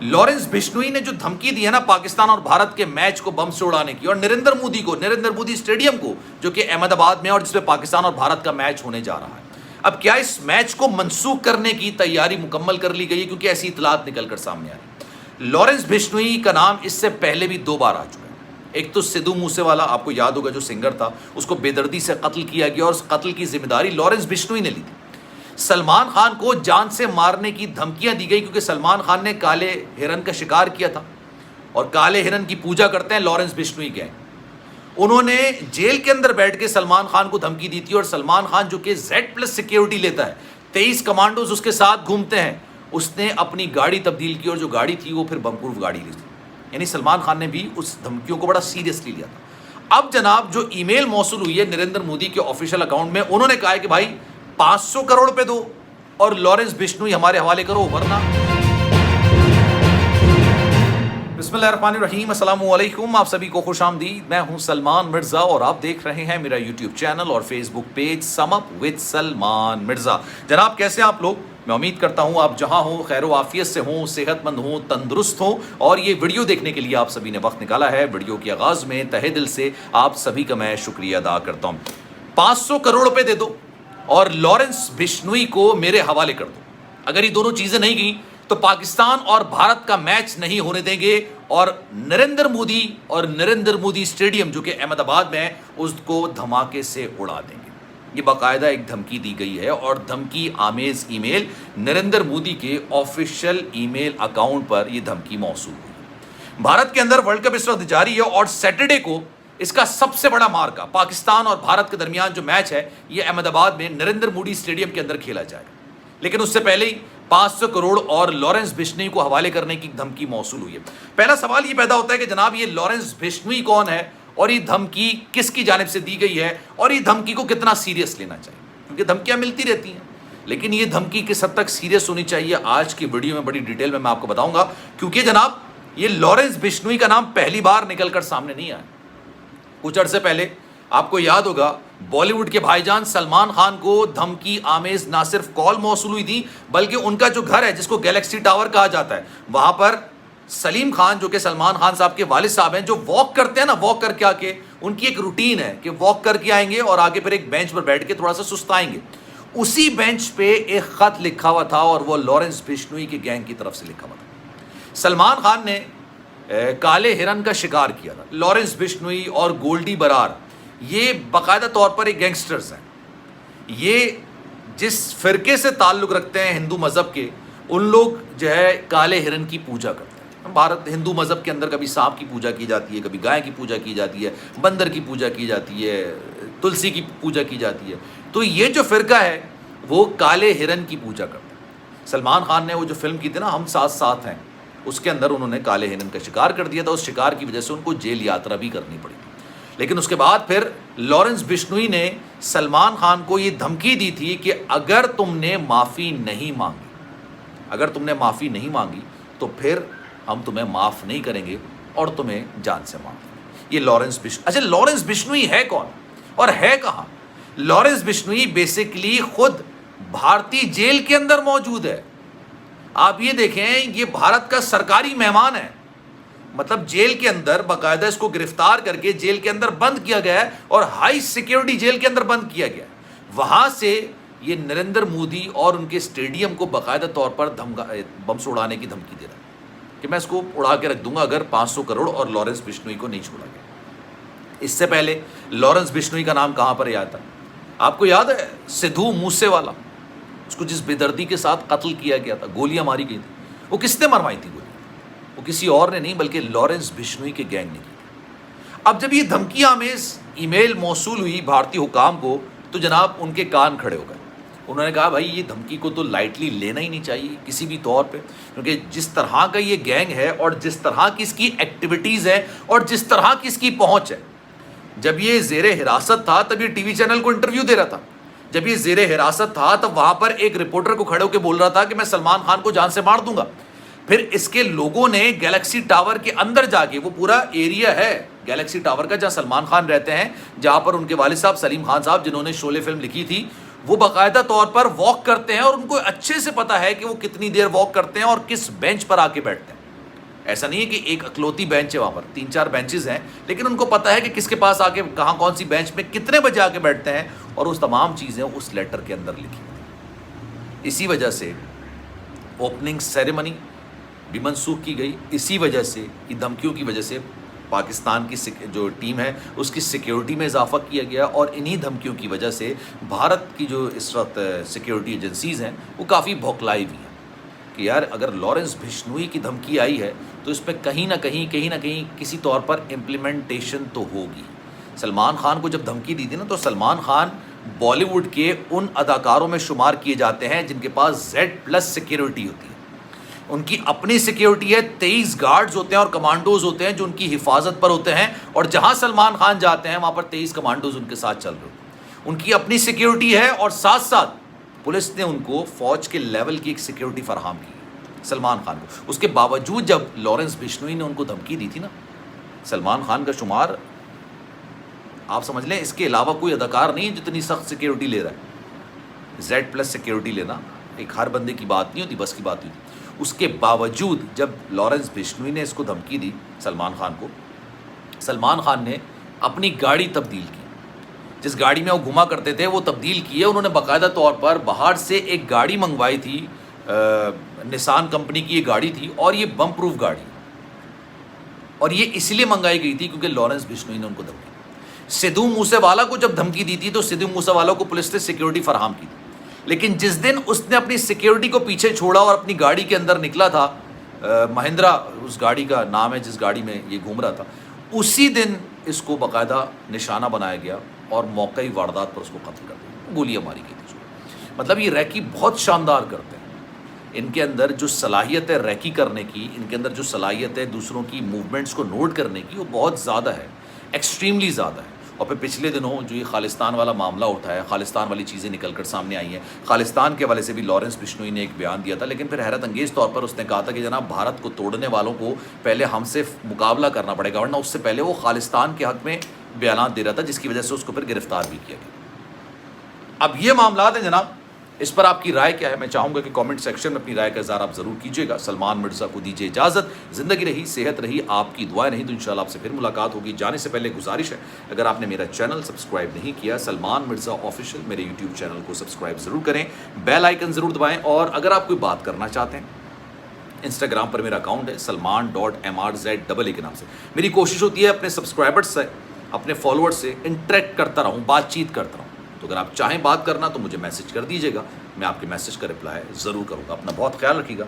Lawrence Bishnoi ने जो धमकी दी है ना पाकिस्तान और भारत के मैच को बम से उड़ाने की, और नरेंद्र मोदी स्टेडियम को जो कि अहमदाबाद में और जिसमें पाकिस्तान और भारत का मैच होने जा रहा है, अब क्या इस मैच को मनसूख करने की तैयारी मुकम्मल कर ली गई है? क्योंकि ऐसी इतलात निकलकर सामने आ रही है। लॉरेंस बिश्नोई का नाम इससे पहले भी 2 बार आ चुका है। एक तो सिद्धू मूसेवाला, आपको याद होगा, जो सिंगर था, उसको बेदर्दी से कत्ल किया गया और उस कत्ल की जिम्मेदारी लॉरेंस बिश्नोई ने ली थी। सलमान खान को जान से मारने की धमकियां दी गई क्योंकि सलमान खान ने काले हिरन का शिकार किया था और काले हिरन की पूजा करते हैं लॉरेंस बिश्नोई गैंग। उन्होंने जेल के अंदर बैठ के सलमान खान को धमकी दी थी और सलमान खान जो कि Z+ सिक्योरिटी लेता है, 23 कमांडोज उसके साथ घूमते हैं, उसने अपनी गाड़ी तब्दील की और जो गाड़ी थी वो फिर बमप्रूफ गाड़ी ली थी। यानी सलमान खान ने भी उस धमकियों को बड़ा सीरियसली लिया था। अब जनाब जो ईमेल मौसूल हुई है नरेंद्र मोदी के ऑफिशियल अकाउंट में, उन्होंने कहा है कि भाई 500 करोड़ रुपए दो और लॉरेंस बिश्नोई हमारे हवाले करो, वरना। बिस्मिल्लाहिर्रहमानिर्रहीम, अस्सलामु अलैकुम, आप सभी को खुश आमदीद। मैं हूं सलमान मिर्जा और आप देख रहे हैं मेरा यूट्यूब चैनल और Facebook page sum up with Salman Mirza. जनाब कैसे हैं आप लोग? मैं उम्मीद करता हूं आप जहां हो खैर आफियत से हों, सेहतमंद हों, तंदुरुस्त हों और ये वीडियो देखने के लिए आप सभी ने वक्त निकाला है। वीडियो के आगाज में तहे दिल से आप सभी का मैं शुक्रिया अदा करता हूं। 500 करोड़ रुपए दे दो और लॉरेंस बिश्नोई को मेरे हवाले कर दो। अगर ये दोनों चीजें नहीं की तो पाकिस्तान और भारत का मैच नहीं होने देंगे और नरेंद्र मोदी स्टेडियम जो कि अहमदाबाद में है उसको धमाके से उड़ा देंगे। ये बाकायदा एक धमकी दी गई है और धमकी आमेज ईमेल नरेंद्र मोदी के ऑफिशियल ईमेल अकाउंट पर यह धमकी मौसूल हुई। भारत के अंदर वर्ल्ड कप इस वक्त जारी है और सैटरडे को इसका सबसे बड़ा मार्का पाकिस्तान और भारत के दरमियान जो मैच है ये अहमदाबाद में नरेंद्र मोदी स्टेडियम के अंदर खेला जाएगा। लेकिन उससे पहले ही 500 करोड़ और लॉरेंस बिश्नोई को हवाले करने की धमकी मौसूल हुई है। पहला सवाल ये पैदा होता है कि जनाब ये लॉरेंस बिश्नोई कौन है और ये धमकी किसकी जानिब से दी गई है और ये धमकी को कितना सीरियस लेना चाहिए, क्योंकि धमकियां मिलती रहती हैं लेकिन ये धमकी किस हद तक सीरियस होनी चाहिए आज की वीडियो में बड़ी डिटेल में मैं आपको बताऊंगा। क्योंकि जनाब ये लॉरेंस बिश्नोई का नाम पहली बार निकलकर सामने नहीं आया। कुछ अरसे पहले आपको याद होगा बॉलीवुड के भाईजान सलमान खान को धमकी आमेज ना सिर्फ कॉल मौसूल हुई थी बल्कि उनका जो घर है जिसको गैलेक्सी टावर कहा जाता है वहां पर सलीम खान जो कि सलमान खान साहब के वालिद साहब हैं, जो वॉक करते हैं ना, वॉक करके आके उनकी एक रूटीन है कि वॉक करके आएंगे और आगे फिर एक बेंच पर बैठ के थोड़ा सा सुस्ताएंगे। उसी बेंच पे एक खत लिखा हुआ था और वो लॉरेंस बिश्नोई के गैंग की तरफ से लिखा हुआ था। सलमान खान ने काले हिरन का शिकार किया था। लॉरेंस बिश्नोई और गोल्डी बरार ये बाकायदा तौर पर एक गैंगस्टर्स हैं। ये जिस फिरके से ताल्लुक़ रखते हैं हिंदू मज़हब के, उन लोग जो है काले हिरन की पूजा करते हैं। भारत हिंदू मज़हब के अंदर कभी सांप की पूजा की जाती है, कभी गाय की पूजा की जाती है, बंदर की पूजा की जाती है, तुलसी की पूजा की जाती है। तो ये जो फिरका है वो काले हिरन की पूजा करता है। सलमान खान ने वो जो फिल्म की थी ना, हम साथ साथ हैं, उसके अंदर उन्होंने काले हिरन का शिकार कर दिया था। उस शिकार की वजह से उनको जेल यात्रा भी करनी पड़ी थी। लेकिन उसके बाद फिर लॉरेंस बिश्नोई ने सलमान खान को ये धमकी दी थी कि अगर तुमने माफ़ी नहीं मांगी तो फिर हम तुम्हें माफ़ नहीं करेंगे और तुम्हें जान से मार देंगे। ये लॉरेंस बिश्नोई। अच्छा, लॉरेंस बिश्नोई है कौन और है कहाँ? लॉरेंस बिश्नोई बेसिकली खुद भारतीय जेल के अंदर मौजूद है। आप ये देखें, ये भारत का सरकारी मेहमान है। मतलब जेल के अंदर बाकायदा इसको गिरफ्तार करके जेल के अंदर बंद किया गया है और हाई सिक्योरिटी जेल के अंदर बंद किया गया है। वहां से ये नरेंद्र मोदी और उनके स्टेडियम को बाकायदा तौर पर बम से उड़ाने की धमकी दे रहा है कि मैं इसको उड़ा के रख दूंगा अगर 500 करोड़ और लॉरेंस बिश्नोई को नहीं छोड़ा गया। इससे पहले लॉरेंस बिश्नोई का नाम कहां पर आया था? आपको याद है सिद्धू मूसेवाला, उसको जिस बेदर्दी के साथ कत्ल किया गया था, गोलियां मारी गई थी, वो किसने मरवाई थी गोली? वो किसी और ने नहीं बल्कि लॉरेंस बिश्नोई के गैंग ने की। अब जब ये धमकी आमेज ईमेल मौसूल हुई भारतीय हुकाम को तो जनाब उनके कान खड़े हो गए। उन्होंने कहा भाई ये धमकी को तो लाइटली लेना ही नहीं चाहिए किसी भी तौर पे, क्योंकि जिस तरह का ये गैंग है और जिस तरह की इसकी एक्टिविटीज़ है और जिस तरह की इसकी पहुंच है। जब ये ज़ेरे हिरासत था तब ये टीवी चैनल को इंटरव्यू दे रहा था। जब ये ज़ेरे हिरासत था तब वहाँ पर एक रिपोर्टर को खड़े होकर बोल रहा था कि मैं सलमान खान को जान से मार दूंगा। फिर इसके लोगों ने गैलेक्सी टावर के अंदर जाके, वो पूरा एरिया है गैलेक्सी टावर का जहाँ सलमान खान रहते हैं, जहाँ पर उनके वालिद साहब सलीम खान साहब जिन्होंने शोले फिल्म लिखी थी, वो बाकायदा तौर पर वॉक करते हैं और उनको अच्छे से पता है कि वो कितनी देर वॉक करते हैं और किस बेंच पर आके बैठते हैं। ऐसा नहीं है कि एक अकलौती बेंच है, वहाँ पर 3-4 बेंचेस हैं, लेकिन उनको पता है कि किसके पास आके कहाँ कौन सी बेंच में कितने बजे आके बैठते हैं, और उस तमाम चीज़ें उस लेटर के अंदर लिखी थी। इसी वजह से ओपनिंग सेरेमनी भी मनसूख की गई। इसी वजह से, ये धमकियों की वजह से पाकिस्तान की जो टीम है उसकी सिक्योरिटी में इजाफा किया गया, और इन्हीं धमकियों की वजह से भारत की जो इस वक्त सिक्योरिटी एजेंसीज़ हैं वो काफ़ी भौखलाई हुई हैं कि यार अगर लॉरेंस बिश्नोई की धमकी आई है तो इसमें कहीं ना कहीं किसी तौर पर इम्प्लीमेंटेशन तो होगी। सलमान खान को जब धमकी दी थी ना, तो सलमान खान बॉलीवुड के उन अदाकारों में शुमार किए जाते हैं जिनके पास Z+ सिक्योरिटी होती है। उनकी अपनी सिक्योरिटी है, 23 गार्ड्स होते हैं और कमांडोज होते हैं जो उनकी हिफाजत पर होते हैं, और जहां सलमान खान जाते हैं वहां पर 23 कमांडोज उनके साथ चल रहे होते हैं। उनकी अपनी सिक्योरिटी है, और साथ साथ पुलिस ने उनको फौज के लेवल की एक सिक्योरिटी फराहम की सलमान खान को। उसके बावजूद जब लॉरेंस बिश्नोई ने उनको धमकी दी थी ना, सलमान खान का शुमार आप समझ लें इसके अलावा कोई अदाकार नहीं जितनी सख्त सिक्योरिटी ले रहा है। Z+ सिक्योरिटी लेना एक हर बंदे की बात नहीं होती, बस की बात नहीं होती। उसके बावजूद जब लॉरेंस बिश्नोई ने इसको धमकी दी सलमान खान को, सलमान खान ने अपनी गाड़ी तब्दील की। जिस गाड़ी में वो घुमा करते थे वो तब्दील की है। उन्होंने बाकायदा तौर पर बाहर से एक गाड़ी मंगवाई थी, निसान कंपनी की ये गाड़ी थी, और ये बम प्रूफ गाड़ी, और ये इसलिए मंगाई गई थी क्योंकि लॉरेंस बिश्नोई ने उनको धमकी। सिद्धू मूसेवाला को जब धमकी दी थी तो सिद्धू मूसेवाला को पुलिस ने सिक्योरिटी फराहम की थी, लेकिन जिस दिन उसने अपनी सिक्योरिटी को पीछे छोड़ा और अपनी गाड़ी के अंदर निकला था, महिंद्रा उस गाड़ी का नाम है जिस गाड़ी में ये घूम रहा था, उसी दिन इसको बाकायदा निशाना बनाया गया और मौक़ई वारदात पर उसको कत्ल कर दिया, गोलियां मारी गई थी। मतलब ये रैकी बहुत शानदार करते हैं। इनके अंदर जो सलाहियत है रैकी करने की, इनके अंदर जो सलाहियत है दूसरों की मूवमेंट्स को नोट करने की, वो बहुत ज़्यादा है, एक्सट्रीमली ज़्यादा है। और फिर पिछले दिनों जो ये खालिस्तान वाला मामला उठा है, खालिस्तान वाली चीज़ें निकल कर सामने आई हैं। खालिस्तान के हवाले से भी लॉरेंस बिश्नोई ने एक बयान दिया था, लेकिन फिर हैरत अंगेज़ तौर पर उसने कहा था कि जनाब भारत को तोड़ने वालों को पहले हमसे मुकाबला करना पड़ेगा, वरना उससे पहले वो खालिस्तान के हक़ में बयान दे रहा था, जिसकी वजह से उसको फिर गिरफ्तार भी किया गया। अब ये मामला है जनाब, इस पर आपकी राय क्या है? मैं चाहूँगा कि कमेंट सेक्शन में अपनी राय का इज़हार आप ज़रूर कीजिएगा। सलमान मिर्ज़ा को दीजिए इजाज़त। ज़िंदगी रही, सेहत रही, आपकी दुआएं नहीं तो इंशाल्लाह आपसे फिर मुलाकात होगी। जाने से पहले गुजारिश है, अगर आपने मेरा चैनल सब्सक्राइब नहीं किया, सलमान मिर्ज़ा ऑफिशियल मेरे यूट्यूब चैनल को सब्सक्राइब ज़रूर करें, बेल आइकन ज़रूर दबाएँ, और अगर आप कोई बात करना चाहते हैं, इंस्टाग्राम पर मेरा अकाउंट है salman.mrz के नाम से। मेरी कोशिश होती है अपने सब्सक्राइबर्स से, अपने फॉलोअर्स से इंटरेक्ट करता रहूँ, बातचीत करता रहूँ। तो अगर आप चाहें बात करना तो मुझे मैसेज कर दीजिएगा, मैं आपके मैसेज का रिप्लाई ज़रूर करूँगा। अपना बहुत ख्याल रखिएगा।